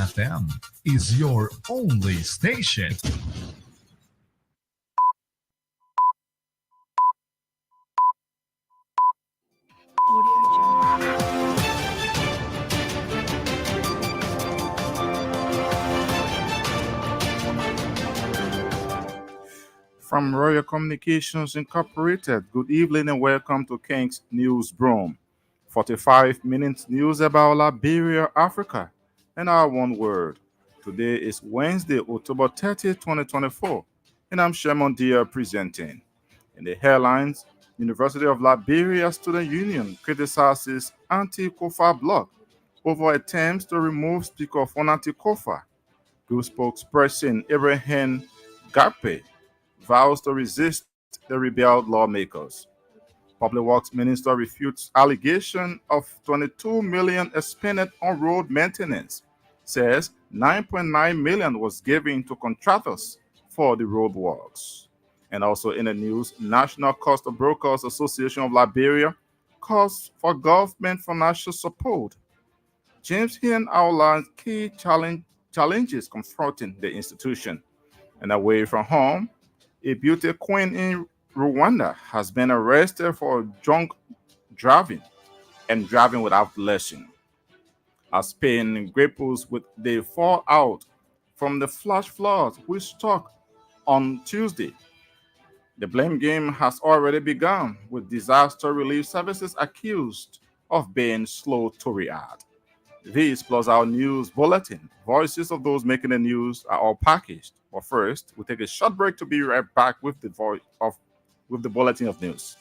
FM is your only station. From Royal Communications Incorporated, good evening and welcome to King's News Broom. 45 minutes news about Liberia, Africa, and our one word. Today is Wednesday, October 30th, 2024, and I'm Shemon Dia presenting. In the headlines, University of Liberia Student Union criticizes anti-Kofa bloc over attempts to remove Speaker Fonati Kofa. Group spokesperson Ibrahim Garpe vows to resist the rebel lawmakers. Public Works Minister refutes allegation of 22 million expended on road maintenance. Says 9.9 million was given to contractors for the road works. And also in the news, National Coastal Brokers Association of Liberia calls for government financial support. James Hien outlines key challenges confronting the institution. And away from home, a beauty queen in Rwanda has been arrested for drunk driving and driving without lesson. As Spain grapples with the fallout from the flash floods which struck on Tuesday, the blame game has already begun, with disaster relief services accused of being slow to react. These plus our news bulletin, voices of those making the news, are all packaged. But first, we'll take a short break to be right back with the with the bulletin of news.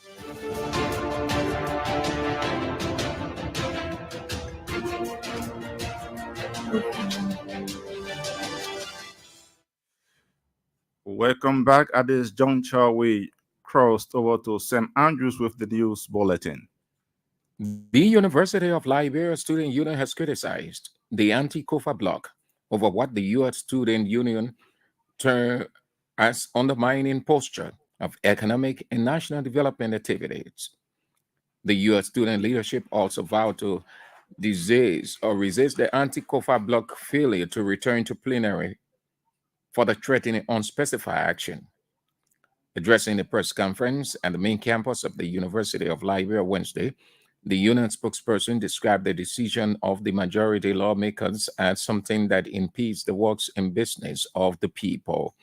Welcome back. At this juncture, we crossed over to St. Andrews with the news bulletin. The University of Liberia Student Union has criticized the anti-Kofa bloc over what the U.S. Student Union termed as undermining posture of economic and national development activities. The U.S. student leadership also vowed to resist the anti-Kofa bloc failure to return to plenary for the threatening unspecified action. Addressing the press conference at the main campus of the University of Liberia Wednesday, the union spokesperson described the decision of the majority lawmakers as something that impedes the works and business of the people.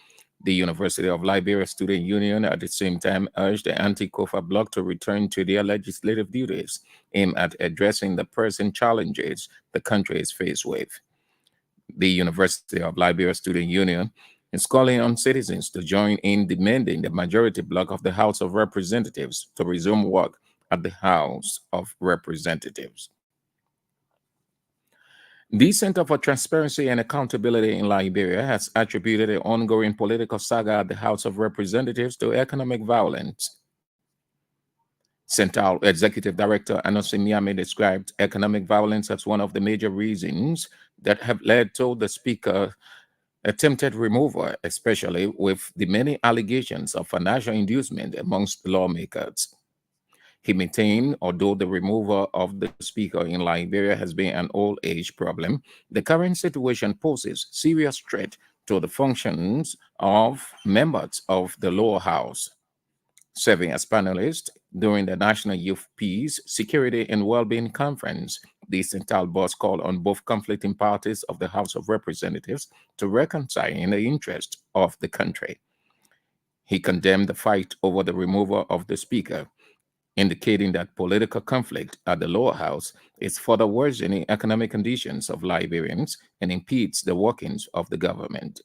The University of Liberia Student Union at the same time urged the anti-Kofa bloc to return to their legislative duties aimed at addressing the pressing challenges the country is faced with. The University of Liberia Student Union is calling on citizens to join in demanding the majority bloc of the House of Representatives to resume work at the House of Representatives. The Center for Transparency and Accountability in Liberia has attributed the ongoing political saga at the House of Representatives to economic violence. Central Executive Director Anosi Miami described economic violence as one of the major reasons that have led to the Speaker's attempted removal, especially with the many allegations of financial inducement amongst lawmakers. He maintained, although the removal of the Speaker in Liberia has been an old age problem, the current situation poses serious threat to the functions of members of the lower house. Serving as panelist during the National Youth Peace, Security and Wellbeing Conference, the central boss called on both conflicting parties of the House of Representatives to reconcile in the interest of the country. He condemned the fight over the removal of the Speaker, indicating that political conflict at the lower house is further worsening economic conditions of Liberians and impedes the workings of the government.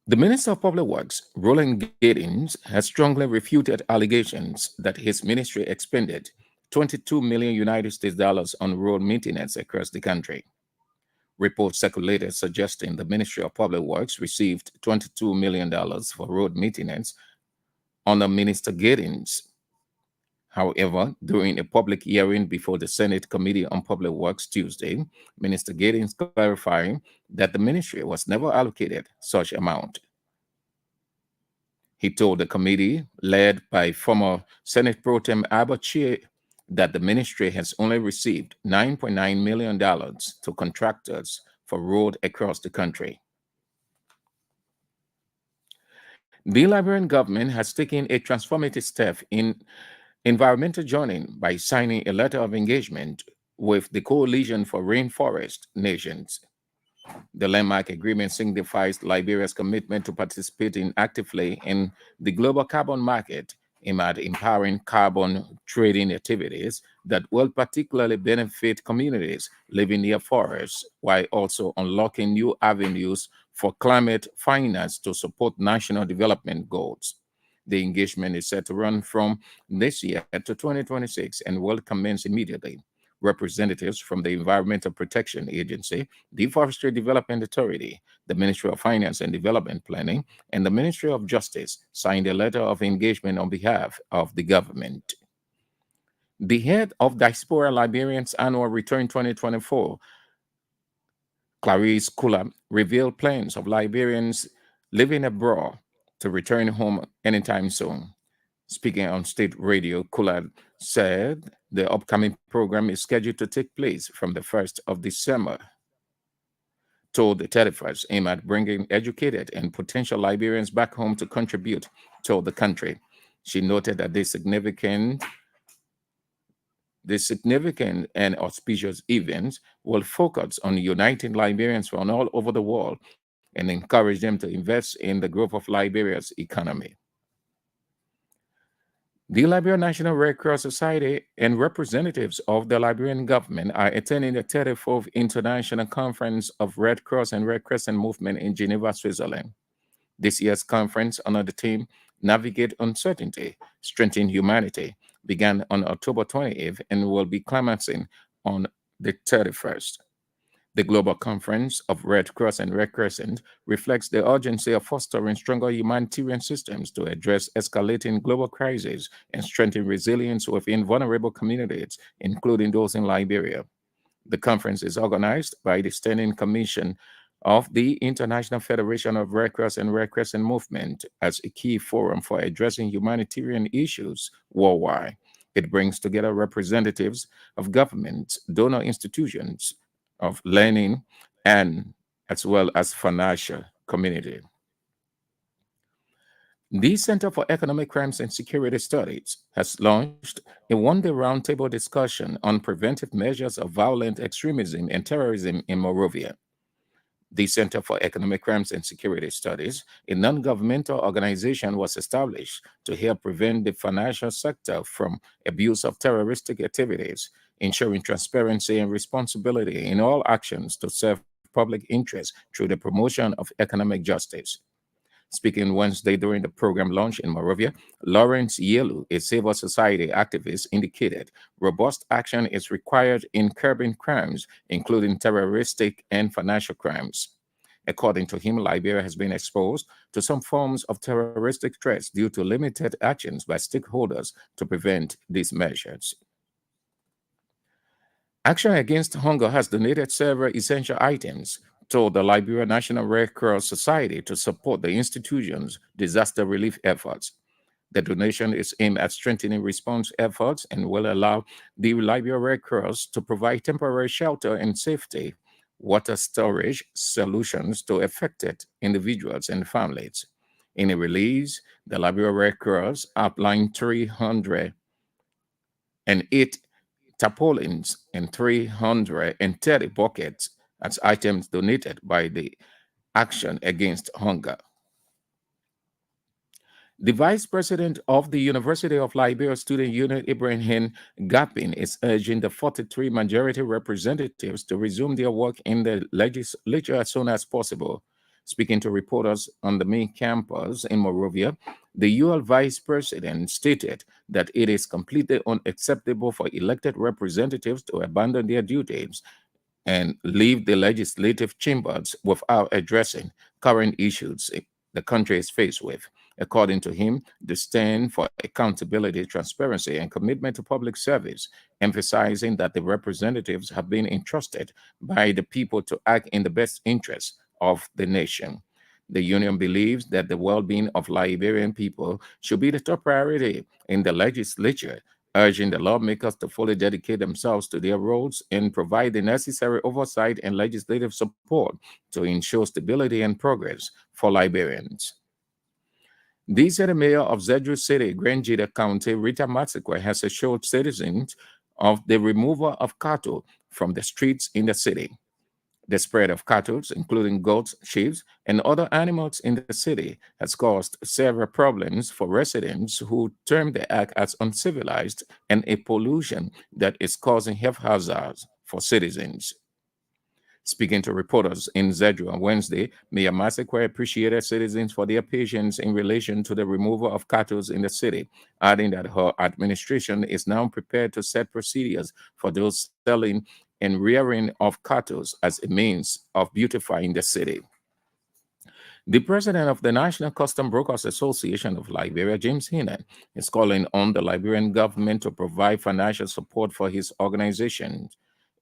The Minister of Public Works, Roland Giddings, has strongly refuted allegations that his ministry expended 22 million United States dollars on road maintenance across the country. Reports circulated suggesting the Ministry of Public Works received $22 million for road maintenance under Minister Giddings. However, during a public hearing before the Senate Committee on Public Works Tuesday, Minister Giddings clarified that the ministry was never allocated such amount. He told the committee, led by former Senate Pro Tem Chair that the ministry has only received $9.9 million to contractors for road across the country. The Liberian government has taken a transformative step in environmental joining by signing a letter of engagement with the Coalition for Rainforest Nations. The landmark agreement signifies Liberia's commitment to participating actively in the global carbon market aimed at empowering carbon trading activities that will particularly benefit communities living near forests, while also unlocking new avenues for climate finance to support national development goals. The engagement is set to run from this year to 2026 and will commence immediately. Representatives from the Environmental Protection Agency, the Forestry Development Authority, the Ministry of Finance and Development Planning, and the Ministry of Justice signed a letter of engagement on behalf of the government. The head of Diaspora Liberians Annual Return 2024, Clarice Kula, revealed plans of Liberians living abroad to return home anytime soon. Speaking on state radio, Kula said the upcoming program is scheduled to take place from the 1st of December to the 31st, aimed at bringing educated and potential Liberians back home to contribute to the country. She noted that this significant and auspicious events will focus on uniting Liberians from all over the world and encourage them to invest in the growth of Liberia's economy. The Liberian National Red Cross Society and representatives of the Liberian government are attending the 34th International Conference of Red Cross and Red Crescent Movement in Geneva, Switzerland. This year's conference, under the theme Navigate Uncertainty, Strengthen Humanity, began on October 28th and will be climaxing on the 31st. The Global Conference of Red Cross and Red Crescent reflects the urgency of fostering stronger humanitarian systems to address escalating global crises and strengthen resilience within vulnerable communities, including those in Liberia. The conference is organized by the Standing Commission of the International Federation of Red Cross and Red Crescent Movement as a key forum for addressing humanitarian issues worldwide. It brings together representatives of governments, donor institutions, of learning, and as well as financial community. The Center for Economic Crimes and Security Studies has launched a one-day roundtable discussion on preventive measures of violent extremism and terrorism in Morovia. The Center for Economic Crimes and Security Studies, a non-governmental organization, was established to help prevent the financial sector from abuse of terroristic activities, ensuring transparency and responsibility in all actions to serve public interest through the promotion of economic justice. Speaking Wednesday during the program launch in Morovia, Lawrence Yelu, a civil society activist, indicated robust action is required in curbing crimes, including terroristic and financial crimes. According to him, Liberia has been exposed to some forms of terroristic threats due to limited actions by stakeholders to prevent these measures. Action Against Hunger has donated several essential items to the Liberia National Red Cross Society to support the institution's disaster relief efforts. The donation is aimed at strengthening response efforts and will allow the Liberia Red Cross to provide temporary shelter and safety, water storage solutions to affected individuals and families. In a release, the Liberia Red Cross outlined 308 tarpaulins and 330 buckets as items donated by the Action Against Hunger. The vice president of the University of Liberia Student Union, Ibrahim Gapin, is urging the 43 majority representatives to resume their work in the legislature as soon as possible. Speaking to reporters on the main campus in Morovia, the UL vice president stated that it is completely unacceptable for elected representatives to abandon their duties and leave the legislative chambers without addressing current issues the country is faced with. According to him, the stand for accountability, transparency, and commitment to public service, emphasizing that the representatives have been entrusted by the people to act in the best interest of the nation. The union believes that the well being of Liberian people should be the top priority in the legislature urging the lawmakers to fully dedicate themselves to their roles and provide the necessary oversight and legislative support to ensure stability and progress for Liberians. This said the mayor of Zedru City, Grand Jida County, Rita Matsikwe, has assured citizens of the removal of cattle from the streets in the city. The spread of cattle, including goats, sheep, and other animals in the city, has caused several problems for residents who term the act as uncivilized and a pollution that is causing health hazards for citizens. Speaking to reporters in Zedru on Wednesday, Mayor Masekwe appreciated citizens for their patience in relation to the removal of cattle in the city, adding that her administration is now prepared to set procedures for those selling and rearing of cattle as a means of beautifying the city. The president of the National Custom Brokers Association of Liberia, James Heenan, is calling on the Liberian government to provide financial support for his organization,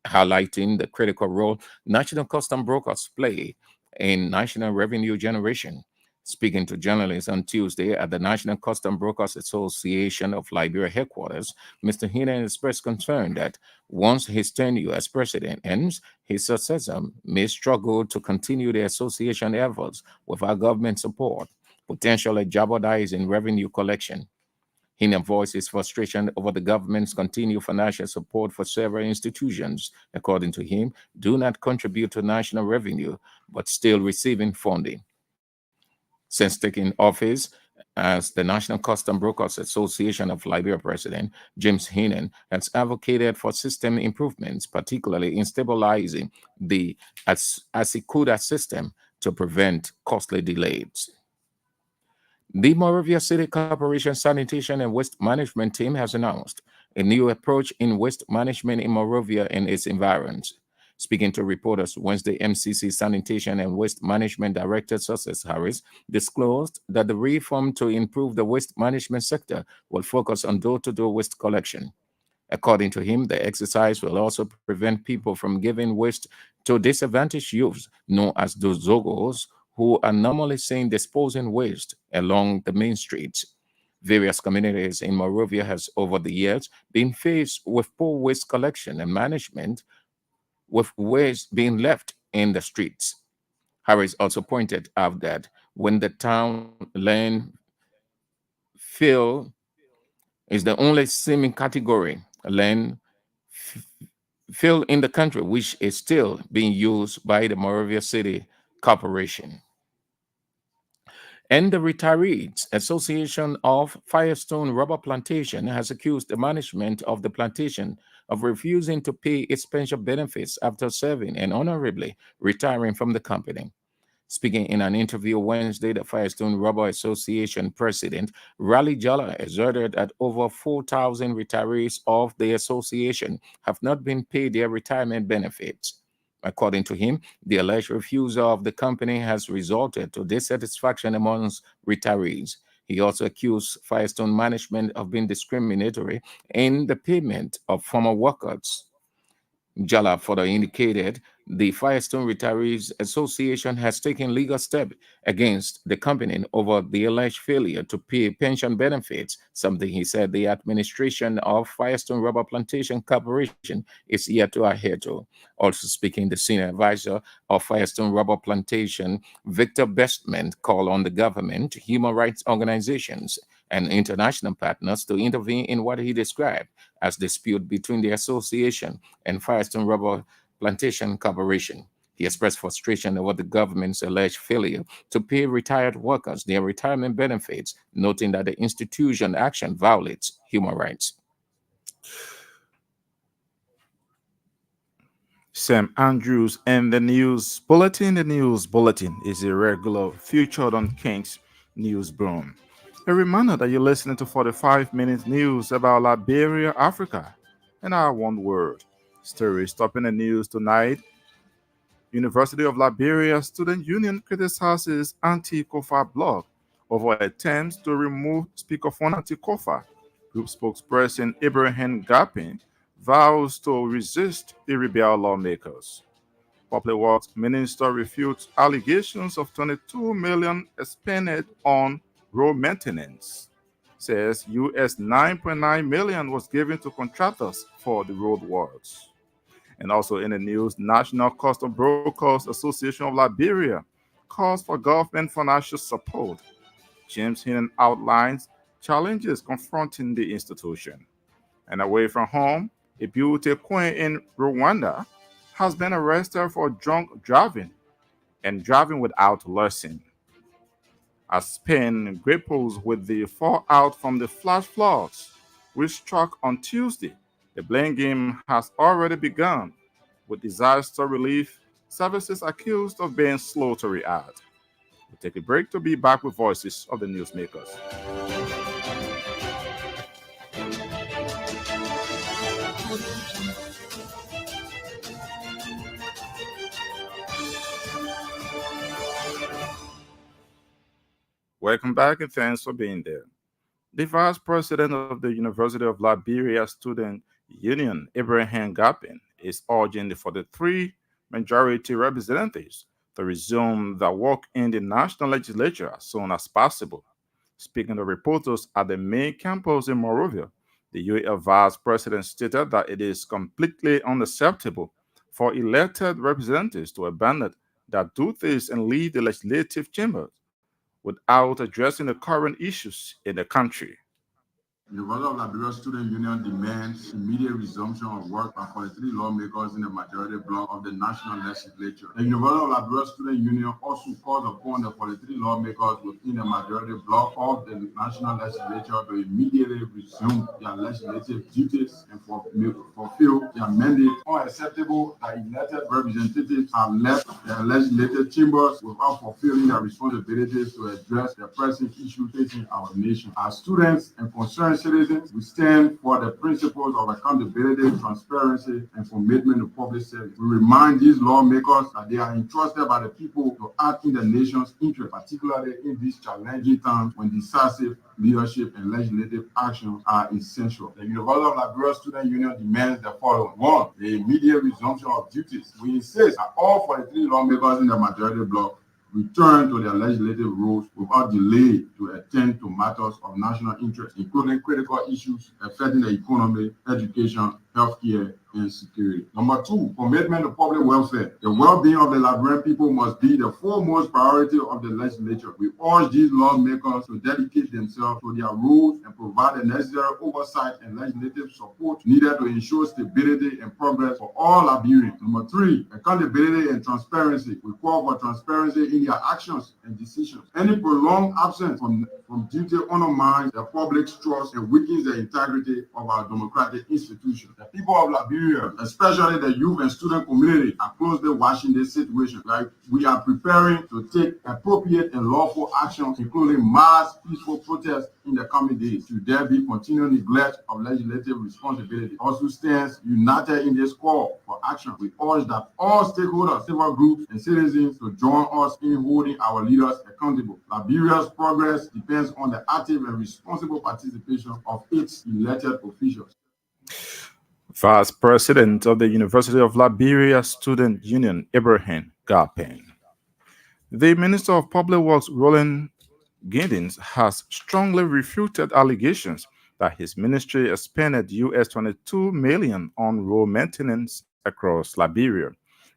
highlighting the critical role national custom brokers play in national revenue generation. Speaking to journalists on Tuesday at the National Custom Brokers Association of Liberia headquarters, Mr. Heenan expressed concern that once his tenure as president ends, his successor may struggle to continue the association efforts without government support, potentially jeopardizing revenue collection. Hina voiced his frustration over the government's continued financial support for several institutions, according to him, do not contribute to national revenue, but still receiving funding. Since taking office as the National Custom Brokers Association of Liberia president, James Heenan has advocated for system improvements, particularly in stabilizing the Asikuda system to prevent costly delays. The Moravia City Corporation Sanitation and Waste Management Team has announced a new approach in waste management in Moravia and its environs. Speaking to reporters Wednesday, MCC Sanitation and Waste Management Director Success Harris disclosed that the reform to improve the waste management sector will focus on door-to-door waste collection. According to him, the exercise will also prevent people from giving waste to disadvantaged youths, known as dozogos, who are normally seen disposing waste along the main streets. Various communities in Moravia has over the years been faced with poor waste collection and management, with waste being left in the streets. Harris also pointed out that when the town land fill is the only seeming category land fill in the country which is still being used by the Moravia City Corporation. And the Retirees Association of Firestone Rubber Plantation has accused the management of the plantation of refusing to pay its pension benefits after serving and honorably retiring from the company. Speaking in an interview Wednesday, the Firestone Rubber Association president, Raleigh Jalla, asserted that over 4,000 retirees of the association have not been paid their retirement benefits. According to him, the alleged refusal of the company has resulted to dissatisfaction amongst retirees. He also accused Firestone management of being discriminatory in the payment of former workers. Jala further indicated the Firestone Retirees Association has taken legal steps against the company over the alleged failure to pay pension benefits, something he said the administration of Firestone Rubber Plantation Corporation is yet to adhere to. Also speaking, the senior advisor of Firestone Rubber Plantation, Victor Bestman, called on the government, human rights organizations, and international partners to intervene in what he described as dispute between the association and Firestone Rubber Plantation Corporation. He expressed frustration over the government's alleged failure to pay retired workers their retirement benefits, noting that the institution action violates human rights. Sam Andrews and the News Bulletin. The News Bulletin is a regular featured on King's News Broom. A reminder that you're listening to 45-minute news about Liberia, Africa, and our one word. Stories topping the news tonight. University of Liberia Student Union criticizes anti-Kofa blog over attempts to remove speakerphone anti-Kofa. Group spokesperson Ibrahim Gapin vows to resist irregular lawmakers. Public Works Minister refutes allegations of 22 million spent on road maintenance. says US 9.9 million was given to contractors for the road works. And also in the news, National Custom Brokers Association of Liberia calls for government financial support. James Hinnon outlines challenges confronting the institution. And away from home, a beauty queen in Rwanda has been arrested for drunk driving and driving without license. As Spain grapples with the fallout from the flash floods which struck on Tuesday, the blame game has already begun, with disaster relief services accused of being slow to react. We'll take a break to be back with voices of the newsmakers. Welcome back and thanks for being there. The vice president of the University of Liberia Student Union, Abraham Gapin, is urging the 43 majority representatives to resume their work in the national legislature as soon as possible. Speaking to reporters at the main campus in Monrovia, the UAL vice president stated that it is completely unacceptable for elected representatives to abandon their duties and leave the legislative chambers without addressing the current issues in the country. The University of Liberia Student Union demands immediate resumption of work by 43 lawmakers in the majority bloc of the National Legislature. The University of Liberia Student Union also calls upon the 43 lawmakers within the majority bloc of the National Legislature to immediately resume their legislative duties and fulfill their mandate. Unacceptable that elected representatives have left their legislative chambers without fulfilling their responsibilities to address the pressing issues facing our nation. As students and concerned citizens, we stand for the principles of accountability, transparency, and commitment to public service. We remind these lawmakers that they are entrusted by the people to act in the nation's interest, particularly in these challenging times when decisive leadership and legislative action are essential. The University of Liberia Student Union demands the following. One, the immediate resumption of duties. We insist that all 43 lawmakers in the majority bloc return to their legislative roles without delay to attend to matters of national interest, including critical issues affecting the economy, education, healthcare, and security. Number two, commitment to public welfare. The well-being of the Liberian people must be the foremost priority of the legislature. We urge these lawmakers to dedicate themselves to their roles and provide the necessary oversight and legislative support needed to ensure stability and progress for all Liberians. Number three, accountability and transparency. We call for transparency in their actions and decisions. Any prolonged absence from duty undermines the public's trust and weakens the integrity of our democratic institutions. The people of Liberia, especially the youth and student community, are closely watching this situation. Like we are preparing to take appropriate and lawful action, including mass peaceful protests in the coming days. Should there be continued neglect of legislative responsibility, also stands united in this call for action. We urge that all stakeholders, civil groups, and citizens to join us in holding our leaders accountable. Liberia's progress depends on the active and responsible participation of its elected officials. Vice President of the University of Liberia Student Union, Abraham Garpen. The Minister of Public Works, Roland Giddens, has strongly refuted allegations that his ministry expended US 22 million on road maintenance across Liberia.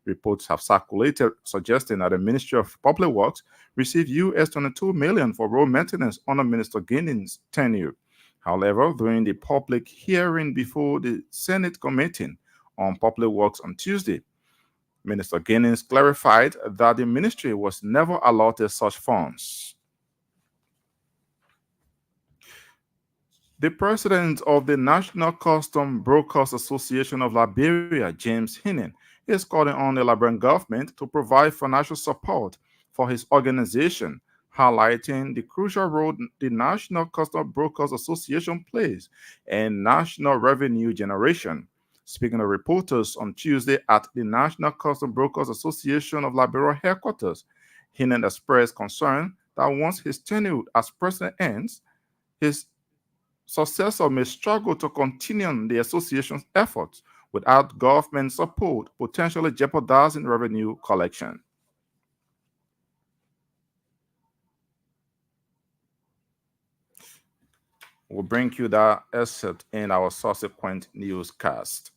Reports have circulated suggesting that the Ministry of Public Works received US 22 million for road maintenance under Minister Giddens' tenure. However, during the public hearing before the Senate Committee on Public Works on Tuesday, Minister Giddens clarified that the ministry was never allotted such funds. The president of the National Custom Brokers Association of Liberia, James Hinnon, is calling on the Liberian government to provide financial support for his organization, highlighting the crucial role the National Custom Brokers Association plays in national revenue generation. Speaking to reporters on Tuesday at the National Custom Brokers Association of Liberia headquarters, Hinnon expressed concern that once his tenure as president ends, his successor may struggle to continue the association's efforts without government support, potentially jeopardizing revenue collection. We'll bring you that excerpt in our subsequent newscast.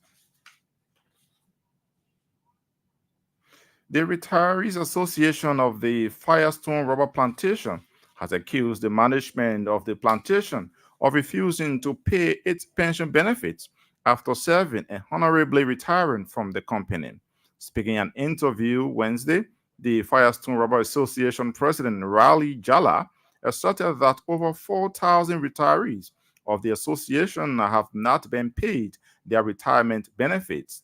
The Retirees Association of the Firestone Rubber Plantation has accused the management of the plantation of refusing to pay its pension benefits after serving and honorably retiring from the company. Speaking in an interview Wednesday, the Firestone Rubber Association president Raleigh Jalla asserted that over 4,000 retirees of the association have not been paid their retirement benefits.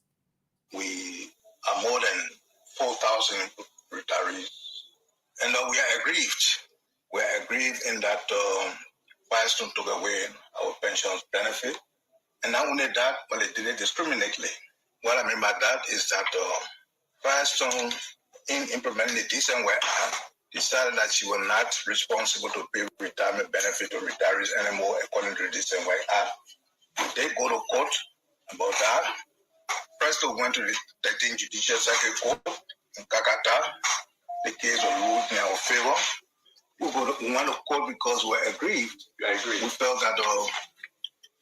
We are more than 4,000 retirees, and we are aggrieved. We are aggrieved in that Firestone took away our pensions benefit, and not only that, but they did it discriminately. What I mean by that is that Firestone, in implementing the Decent Work Act, decided that she was not responsible to pay retirement benefit to retirees anymore according to the Decent Work Act. They go to court about that. First, we went to the 13th Judicial Circuit Court in Kakata. The case was ruled in our favor. We went to court because we were aggrieved. We felt that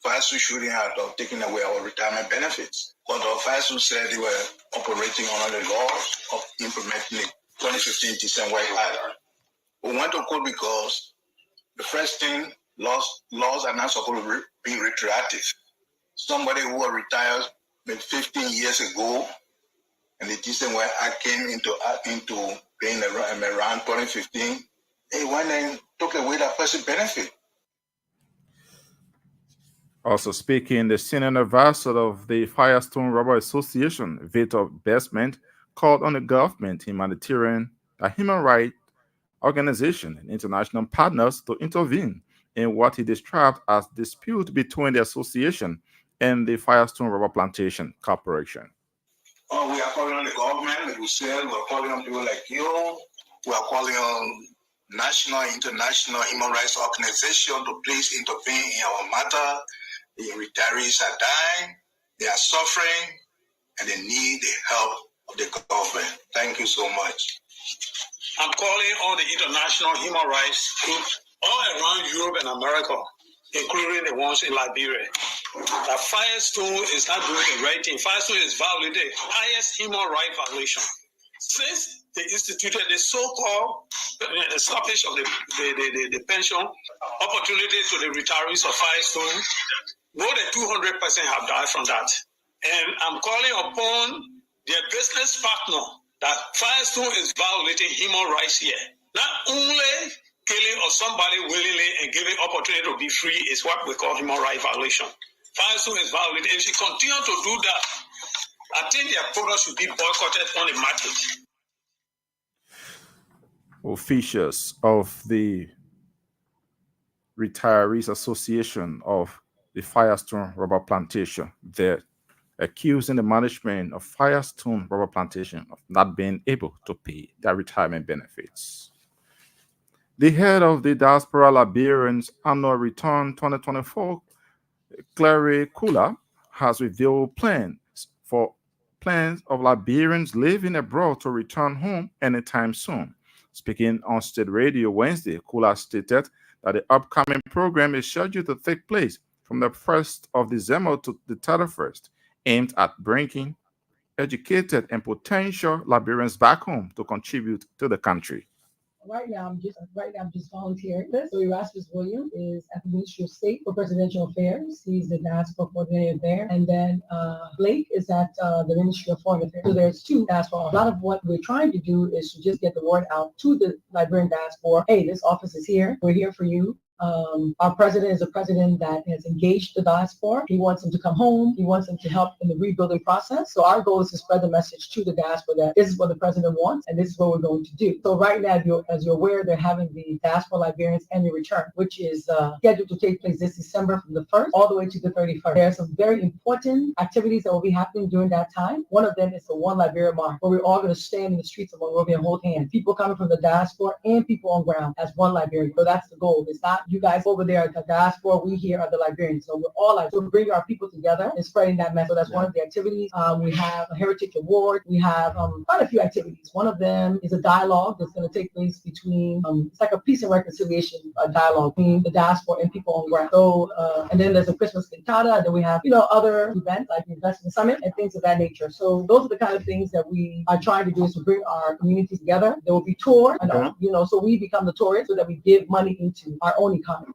FASU shouldn't have taken away our retirement benefits. But FASU said they were operating under the laws of implementing the 2015 Decent Work Act. We went to court because the first thing, laws are not supposed to be retroactive. Somebody who was retired 15 years ago, and the Decent Work Act came into being around 2015, they went and took away that person's benefit. Also speaking, the senior advisor of the Firestone Rubber Association, Victor Bestment, called on the government, human rights organization, and international partners to intervene in what he described as dispute between the association and the Firestone Rubber Plantation Corporation. We are calling on the government, like we said, we're calling on people like you, we are calling on national, international human rights organizations to please intervene in our matter. The retirees are dying, they are suffering, and they need the help of the government. Thank you so much. I'm calling on the international human rights groups all around Europe and America, including the ones in Liberia, that Firestone is not doing the right thing. Firestone is violating the highest human rights violation. Since they instituted the so-called stoppage of the pension opportunities to the retirees of Firestone, more than 200% have died from that. And I'm calling upon their business partner that Firestone is violating human rights here. Not only killing of somebody willingly and giving opportunity to be free is what we call human rights violation. Firestone is violating. If she continues to do that, I think their products should be boycotted on the market. Officials of the Retirees Association of the Firestone Rubber Plantation, they're accusing the management of Firestone Rubber Plantation of not being able to pay their retirement benefits. The head of the Diaspora Liberians Annual Return 2024, Clary Kula, has revealed plans of Liberians living abroad to return home anytime soon. Speaking on State Radio Wednesday, Kula stated that the upcoming program is scheduled to take place from the 1st of December to the 31st, aimed at bringing educated and potential Liberians back home to contribute to the country. Right now, I'm just volunteering this. So Erasmus Williams is at the Ministry of State for Presidential Affairs. He's the diaspora coordinator there. And then Blake is at the Ministry of Foreign Affairs. So there's two diaspora. A lot of what we're trying to do is to just get the word out to the Liberian diaspora. Hey, this office is here. We're here for you. Our president is a president that has engaged the diaspora. He wants them to come home. He wants them to help in the rebuilding process. So our goal is to spread the message to the diaspora that this is what the president wants and this is what we're going to do. So right now, as you're aware, they're having the Diaspora Liberians Annual Return, which is scheduled to take place this December from the 1st all the way to the 31st. There are some very important activities that will be happening during that time. One of them is the One Liberia March, where we're all going to stand in the streets of Monrovia and hold hands. People coming from the diaspora and people on ground as one Liberia. So that's the goal. It's not you guys over there at the diaspora, we here are the Liberians. So we're all like, so bring our people together and spreading that message. So that's one of the activities. We have a Heritage Award. We have quite a few activities. One of them is a dialogue that's going to take place between, it's like a peace and reconciliation dialogue between the diaspora and people on ground. So, and then there's a Christmas cantata. And then we have, other events like the Investment Summit and things of that nature. So those are the kind of things that we are trying to do, is to bring our communities together. There will be tours, so we become the tourists so that we give money into our own economy.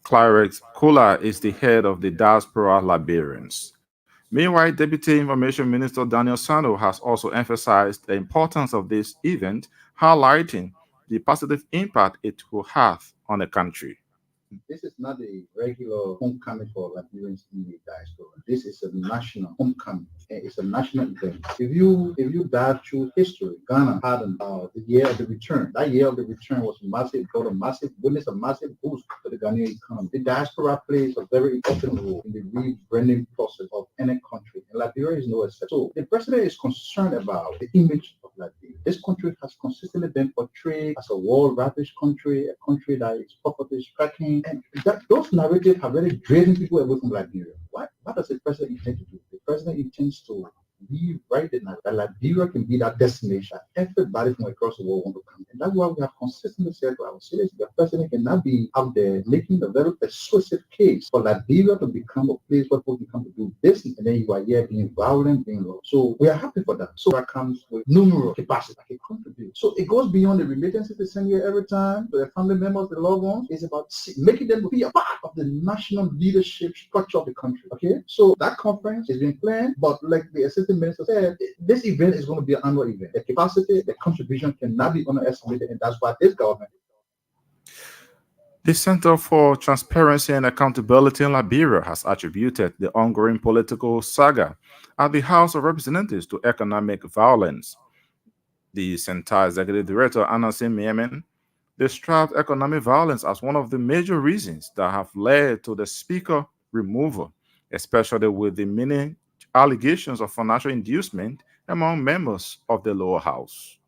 Clarence Kula is the head of the Diaspora Liberians. Meanwhile, Deputy Information Minister Daniel Sano has also emphasized the importance of this event, highlighting the positive impact it will have on the country. This is not a regular homecoming for Liberians in the diaspora. This is a national homecoming. It's a national event. If you dive through history, Ghana had the year of the return. That year of the return was massive, witnessed a massive boost for the Ghanaian economy. The diaspora plays a very important role in the rebranding process of any country, and Liberia is no exception. So the president is concerned about the image of Liberia. This country has consistently been portrayed as a war-ravaged country, a country that is poverty stricken, and those narratives have really driven people away from Liberia. What does the president intend to do? The president intends to rewrite the narrative that Liberia can be that destination that everybody from across the world want to come. And that's why we have consistently said to our citizens, the president cannot be out there making a very persuasive case for Liberia to become a place where people can come to do business, and then you are here being violent, being low. So we are happy for that. So that comes with numerous capacity that can contribute. So it goes beyond the remittances they send here every time to their family members, the loved ones. It's about making them be a part of the national leadership structure of the country. Okay, so that conference is being planned, but like the assistant minister said, this event is going to be an annual event. The capacity, the contribution cannot be underestimated, and that's why this government. The Center for Transparency and Accountability in Liberia has attributed the ongoing political saga at the House of Representatives to economic violence. The Center Executive Director, Anasin Miemen, described economic violence as one of the major reasons that have led to the Speaker removal, especially with the many allegations of financial inducement among members of the lower house.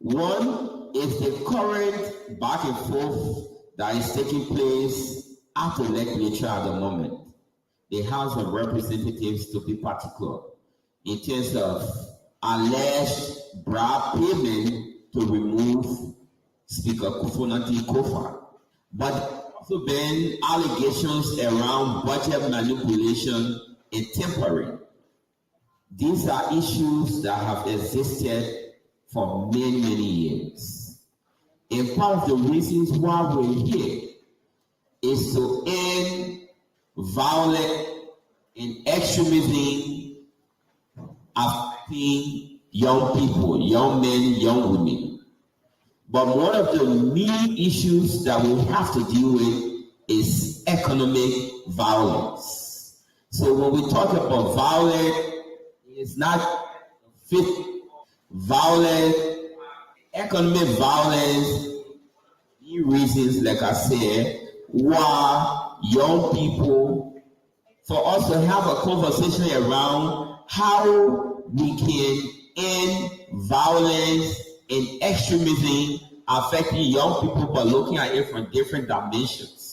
One is the current back and forth that is taking place at the legislature at the moment. The House of Representatives, to be particular, in terms of alleged bribe payment to remove Speaker Kufunati Kofa, but also been allegations around budget manipulation and tampering. These are issues that have existed for many, many years. And part of the reasons why we're here is to end violent and extremism affecting young people, young men, young women. But one of the main issues that we have to deal with is economic violence. So when we talk about violence, it's not fit violence, economic violence, the reasons, like I said, why young people, for us to have a conversation around how we can end violence and extremism affecting young people, but looking at it from different dimensions.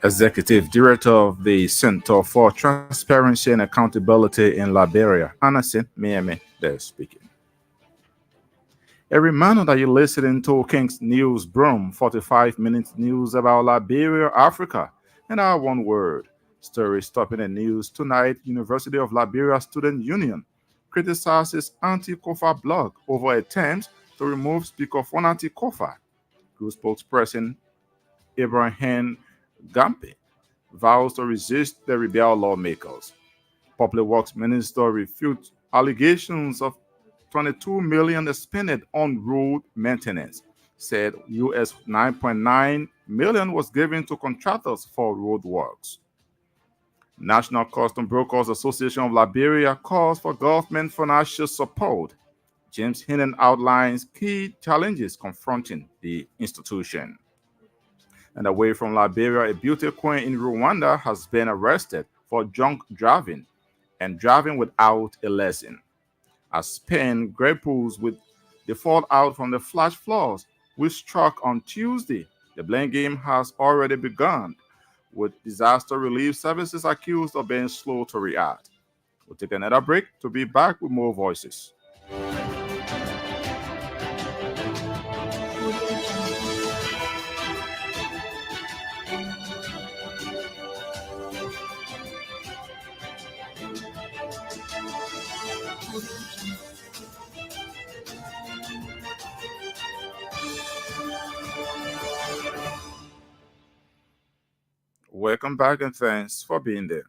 Executive Director of the Center for Transparency and Accountability in Liberia, Anasin Miemi, there speaking. A reminder that you're listening to King's News Broom, 45 minutes news about Liberia, Africa, and our one word. Story stopping the news tonight. University of Liberia Student Union criticizes anti-Kofa blog over attempts to remove Speaker Fonati Kofa. Group spokesperson Ibrahim Gampe vows to resist the rebel lawmakers. Public Works Minister refutes allegations of 22 million spent on road maintenance. Said US 9.9 million was given to contractors for road works. National Custom Brokers Association of Liberia calls for government financial support. James Hinnon outlines key challenges confronting the institution. And away from Liberia, a beauty queen in Rwanda has been arrested for drunk driving and driving without a lesson. as Spain grapples with the fallout from the flash floods which struck on Tuesday. The blame game has already begun, with disaster relief services accused of being slow to react. We'll take another break to be back with more voices. Welcome back and thanks for being there.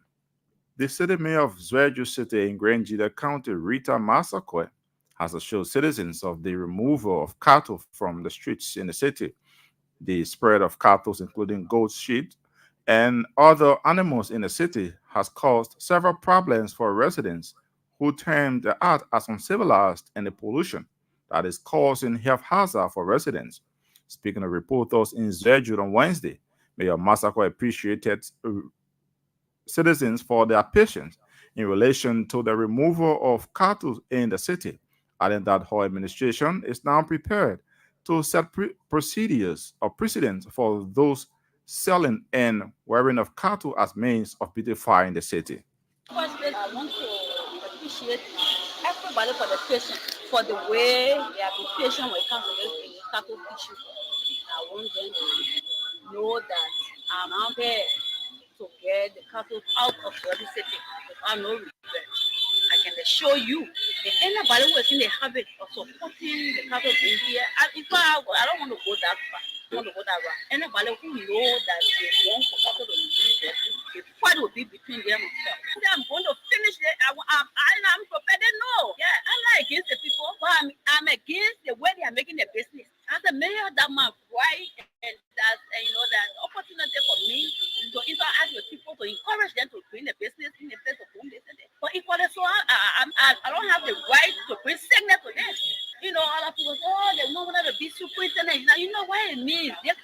The city mayor of Zwerju City in Grangeda County, Rita Masakwe, has assured citizens of the removal of cattle from the streets in the city. The spread of cattle, including goats, sheep, and other animals in the city, has caused several problems for residents who term the act as uncivilized and the pollution that is causing health hazard for residents. Speaking of reporters in Zwerju on Wednesday, Mayor Masako appreciated citizens for their patience in relation to the removal of cattle in the city, adding that her administration is now prepared to set procedures or precedents for those selling and wearing of cattle as means of beautifying the city. Firstly, I want to appreciate everybody for the patience, for the way they have been patient when it comes to the cattle issue. I want them to know that I'm out there to get the cattle out of the city without no regret. I can assure you, if anybody who is in the habit of supporting the cattle being here, and in fact, I don't want to go that far. I want to go that route. Anybody who know that they want for cattle to leave there, the fight will be between them themselves. I'm going to finish it. I'm prepared. They know. Yeah, I'm not against the people, but I'm against the way they are making their business. As a mayor, that my right and that that opportunity for me to interact with people to encourage them to bring the business in the place of whom they send it. But equally so, I don't have the right to bring sickness to them. All of people say, oh, they know one of the big superintendent. Now, you know what it means. They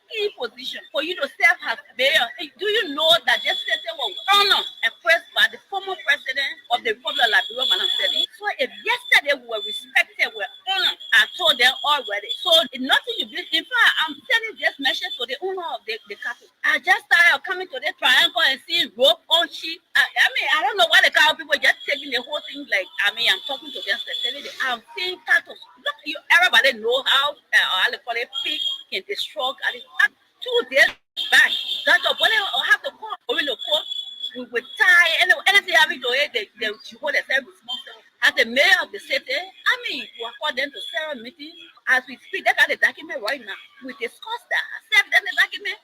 key position for you to serve as mayor. Do you know that this city was honored and praised by the former president of the Republic of Liberia, Madam Seli? So if yesterday we were respected, we were honored, I told them already. So nothing you do. In fact, I'm sending this message to the owner of the cattle. I just started coming to the triangle and seeing rope on sheep. I don't know why the cow people just taking the whole thing like, I'm talking to them specifically. I'm seeing cattle. Look, everybody know how they call it, pig can destroy. 2 days back, that's what I have to call. When the court, we would tie anything having to it, they hold themselves responsible. As the mayor of the city, we call them to several meetings. As we speak, they got the document right now. We discussed that. I said the document.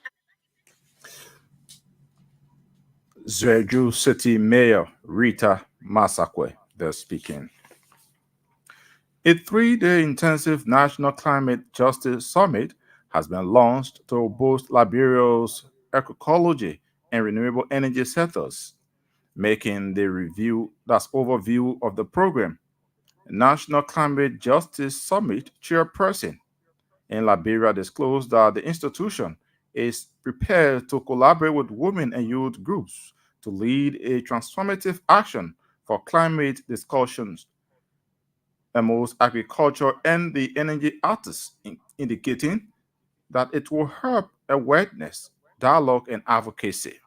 Zwerju City Mayor Rita Masakwe, they're speaking. A 3-day intensive National Climate Justice Summit has been launched to boost Liberia's ecology and renewable energy sectors, making the overview of the program. National Climate Justice Summit chairperson in Liberia disclosed that the institution is prepared to collaborate with women and youth groups to lead a transformative action for climate discussions amongst agriculture and the energy artists, indicating that it will help awareness, dialogue, and advocacy.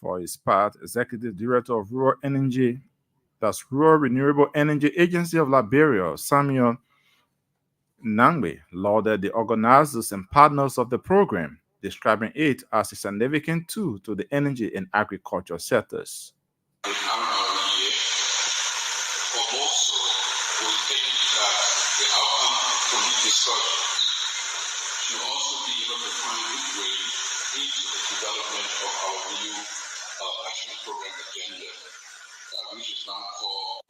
For his part, Executive Director of Rural Energy, that's Rural Renewable Energy Agency of Liberia, Samuel Nangbe, lauded the organizers and partners of the program, describing it as a significant tool to the energy and agriculture sectors. But also, we think that the outcome from these discussions should also be able to find its way into the development of our new action program agenda, which is now called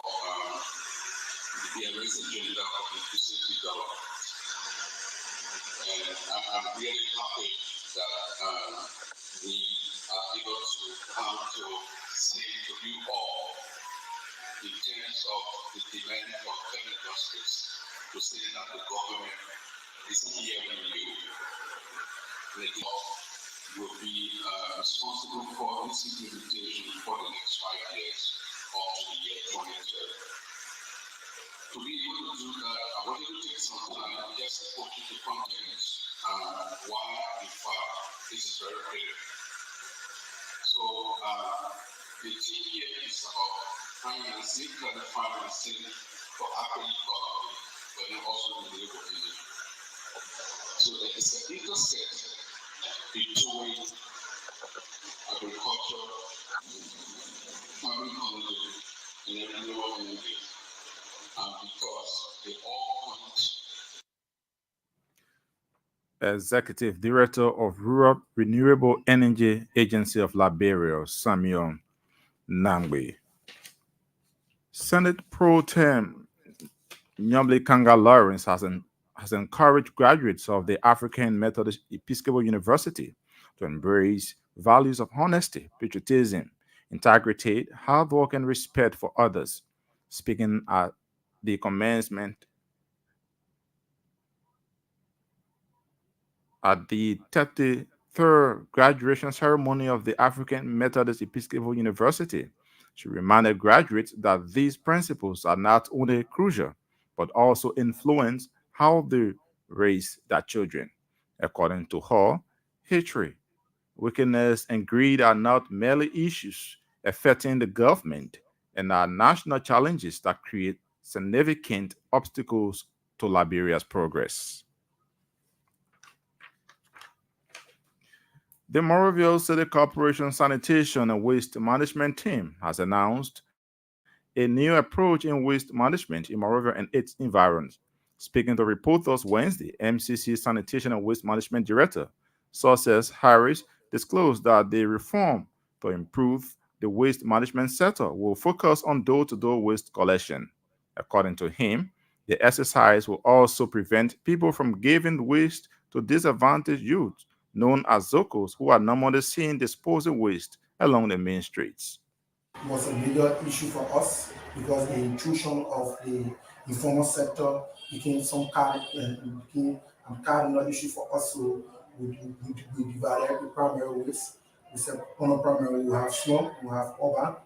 the BMS Agenda of Inclusive Development. And I'm really happy that we are able to come to say to you all in terms of the demand for public justice to say that the government is hearing you. The government will be responsible for its implementation for the next 5 years up to the year 2030. To be able to do that, I wanted to take some time just to put into context why, in fact, this is very critical. So, the team here is about financing, financing for agriculture, but then also renewable energy. So there is an intersect between agriculture, farming technology, and renewable energy, because they all point. Executive Director of Rural Renewable Energy Agency of Liberia, Samuel Nangbe. Senate Pro Tem Nyomble Kanga Lawrence has encouraged graduates of the African Methodist Episcopal University to embrace values of honesty, patriotism, integrity, hard work, and respect for others. Speaking at the commencement at the 33rd graduation ceremony of the African Methodist Episcopal University, she reminded graduates that these principles are not only crucial, but also influence how they raise their children. According to her, hatred, wickedness, and greed are not merely issues affecting the government and are national challenges that create significant obstacles to Liberia's progress. The Moroville City Corporation Sanitation and Waste Management Team has announced a new approach in waste management in Moroville and its environs. Speaking to reporters Wednesday, MCC Sanitation and Waste Management Director Sources Harris disclosed that the reform to improve the waste management sector will focus on door-to-door waste collection. According to him, the exercise will also prevent people from giving waste to disadvantaged youth known as Zocos, who are normally seen disposing waste along the main streets. Was a major issue for us because the intrusion of the informal sector became became a cardinal issue for us. So we divided the primary waste. We said on a primary we have slum, we have urban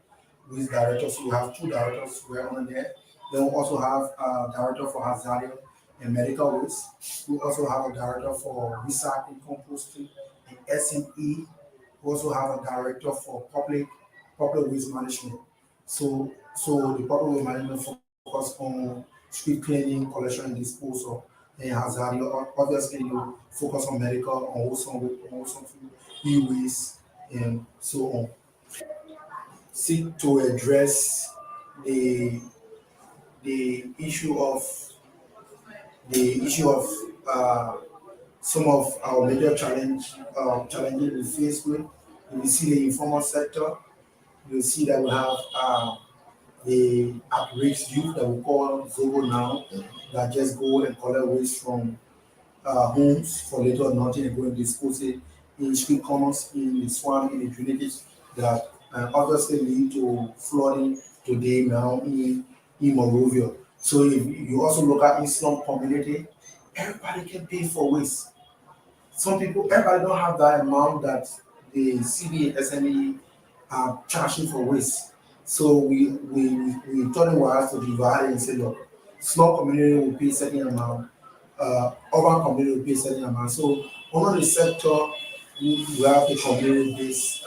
waste directors. So we have two directors who are on there. Then we also have a director for hazardous and medical waste. We also have a director for recycling, composting, and SME. We also have a director for public waste management. So the public waste management focus on street cleaning, collection and disposal, and hazardous obviously you focus on medical, on wholesome food, e-waste, and so on. Seek to address the the issue of the issue of some of our major challenges we face with. We see the informal sector. You see that we have the at-risk youth that we call Zobo now, that just go and collect waste from homes for little or nothing and go and dispose it in street corners, in the swamp, in the drainages that obviously lead to flooding today now in Monrovia. So if you also look at Islam community, everybody can pay for waste. Some people, everybody don't have that amount that the CB and SME are charging for waste. So we told them we have to divide it and say, look, small community will pay certain amount, urban community will pay certain amount. So under the sector, we have the community-based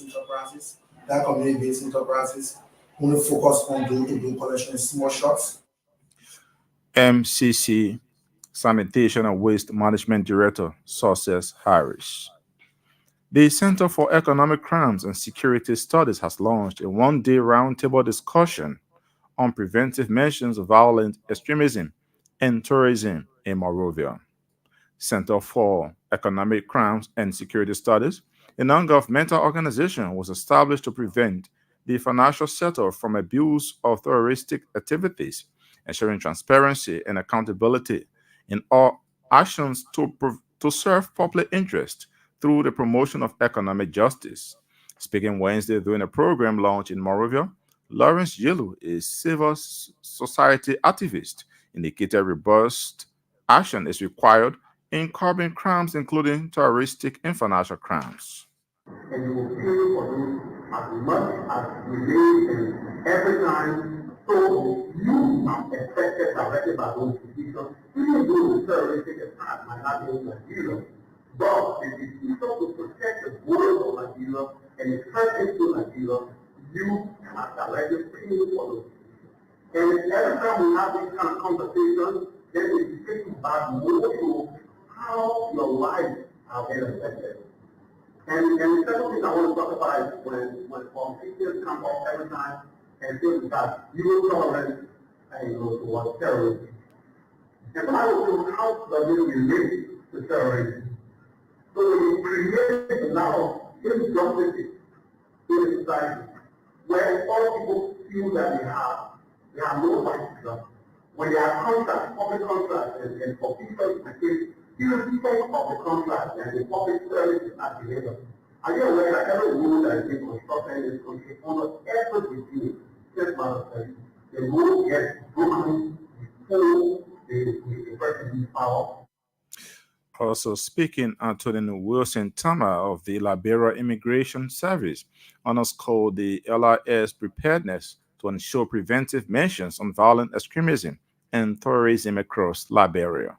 enterprises. That community-based enterprises only focus on door-to-door collection in small shops. MCC Sanitation and Waste Management Director Success Harris. The Center for Economic Crimes and Security Studies has launched a one-day roundtable discussion on preventive measures of violent extremism and tourism in Morovia. Center for Economic Crimes and Security Studies, a non-governmental organization, was established to prevent the financial sector from abuse of terroristic activities, ensuring transparency and accountability in all actions to serve public interest through the promotion of economic justice. Speaking Wednesday during a program launch in Morovia, Lawrence Yelu, a civil society activist, indicated robust action is required in curbing crimes, including terroristic and financial crimes. And you will pay for those as much as you live in every time. So you are affected directly by those decisions, even though the terroristic attack might not be in Nigeria. But the decision to protect the borders of Nigeria and the first into Nigeria, you are directly paying for those. And every time we have this kind of conversation, then we think back more to how your life has been affected. And the second thing I want to talk about is when politicians come up every time and say that you will tolerate towards terrorism. And so I will say, how does it relate to terrorism? So we create a lot of injustices in the society where all people feel that they have no rights to them. When there are contracts, public contracts, and for people in the case, irrespective of the contract and the public service is not delivered. Are you aware that every road that is being constructed in this country, almost every regime, just matter of fact, the road gets broken before the person leaves power? Also speaking, Anthony Wilson Tama of the Liberia Immigration Service underscored the LRS preparedness to ensure preventive measures on violent extremism and terrorism across Liberia.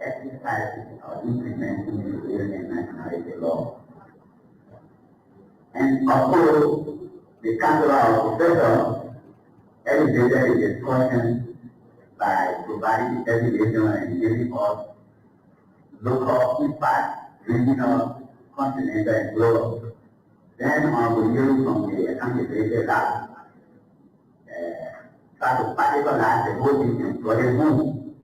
Exercises are implementing the Alien Nationality Law. And also, the Council of Professors elevated the discussion by providing education and giving us local impact, regional, continental, and global. Then we use from the accountability lab, try to particularize the whole thing into a room,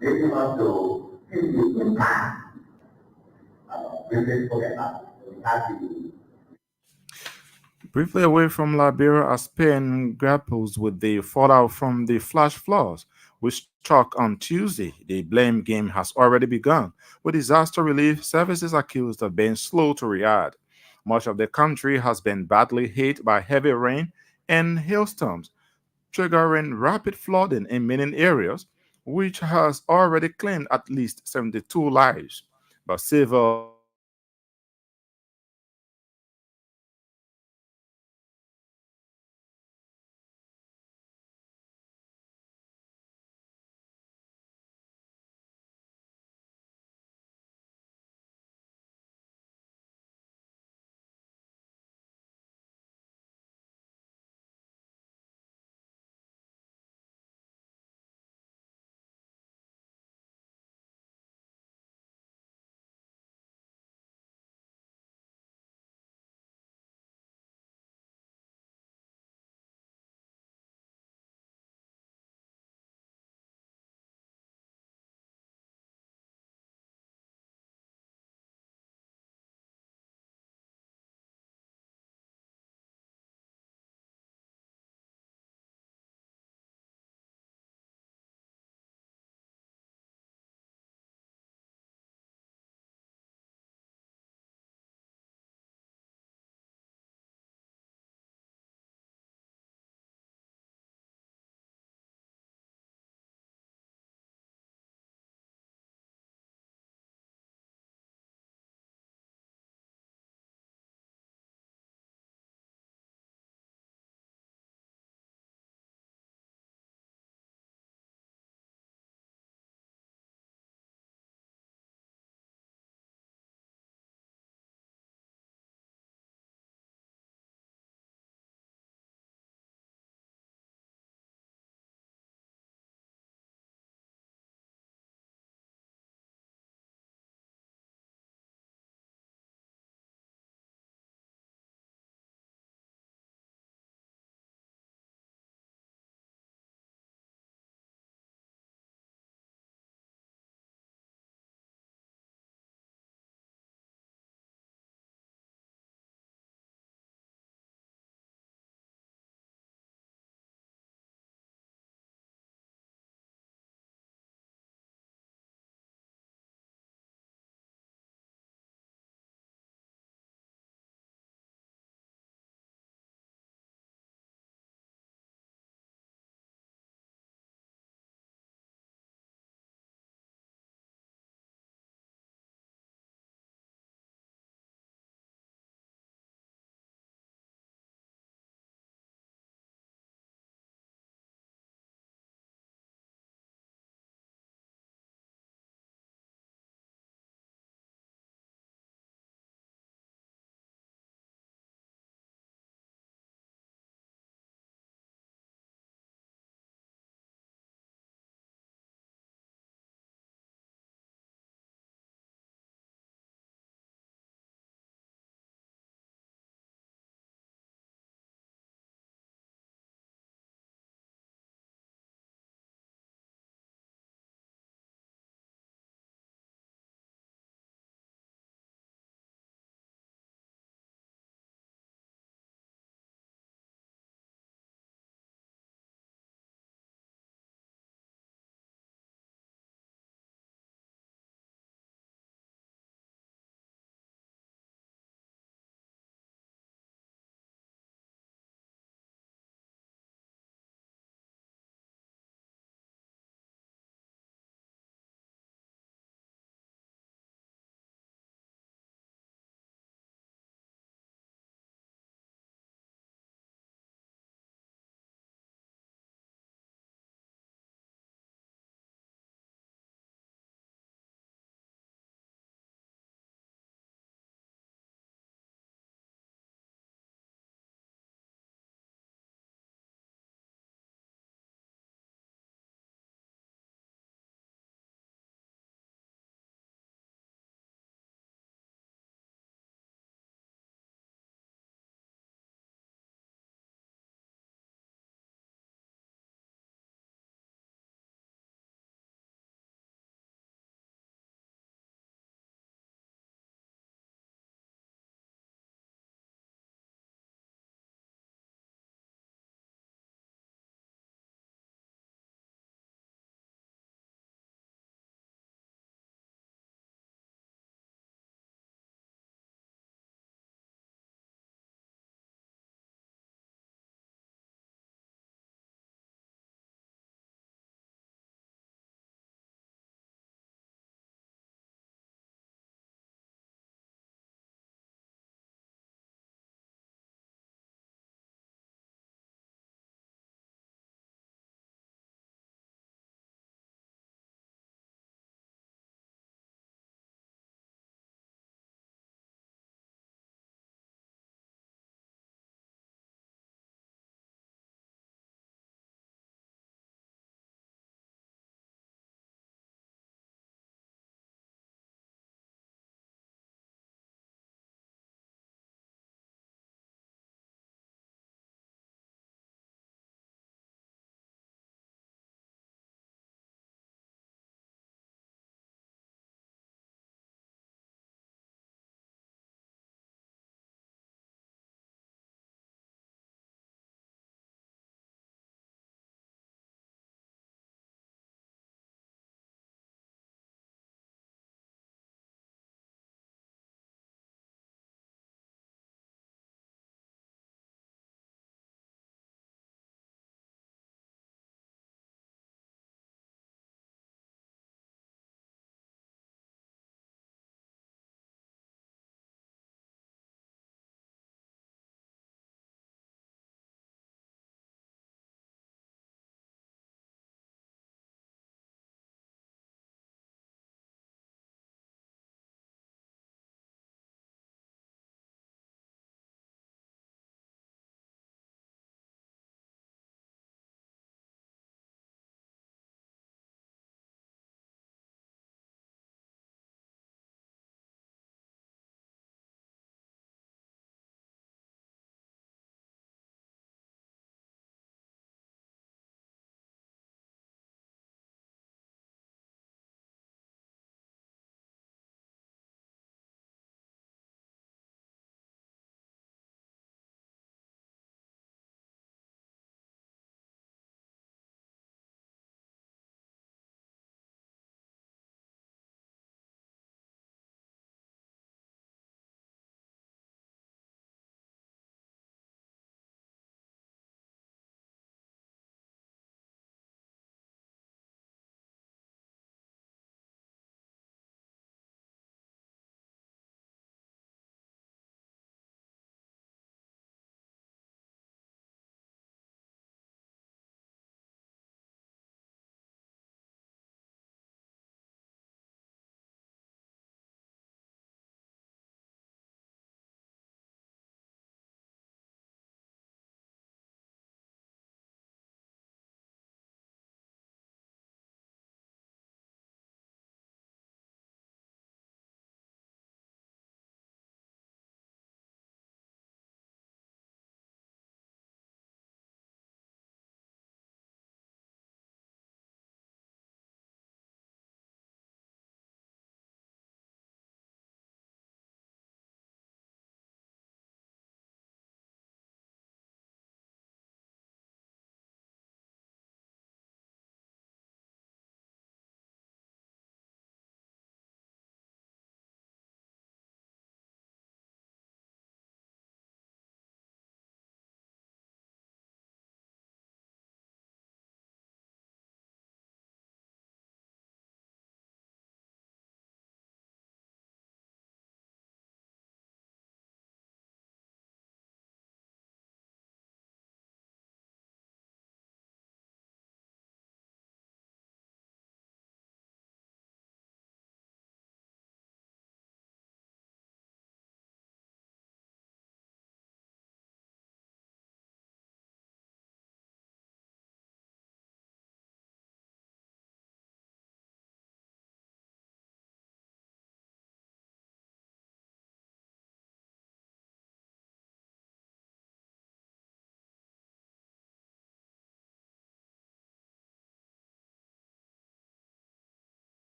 making us to see the impact when they forget that. We have to. Briefly away from Liberia, as Spain grapples with the fallout from the flash floods, which struck on Tuesday, the blame game has already begun, with disaster relief services accused of being slow to react. Much of the country has been badly hit by heavy rain and hailstorms, triggering rapid flooding in many areas, which has already claimed at least 72 lives. But civil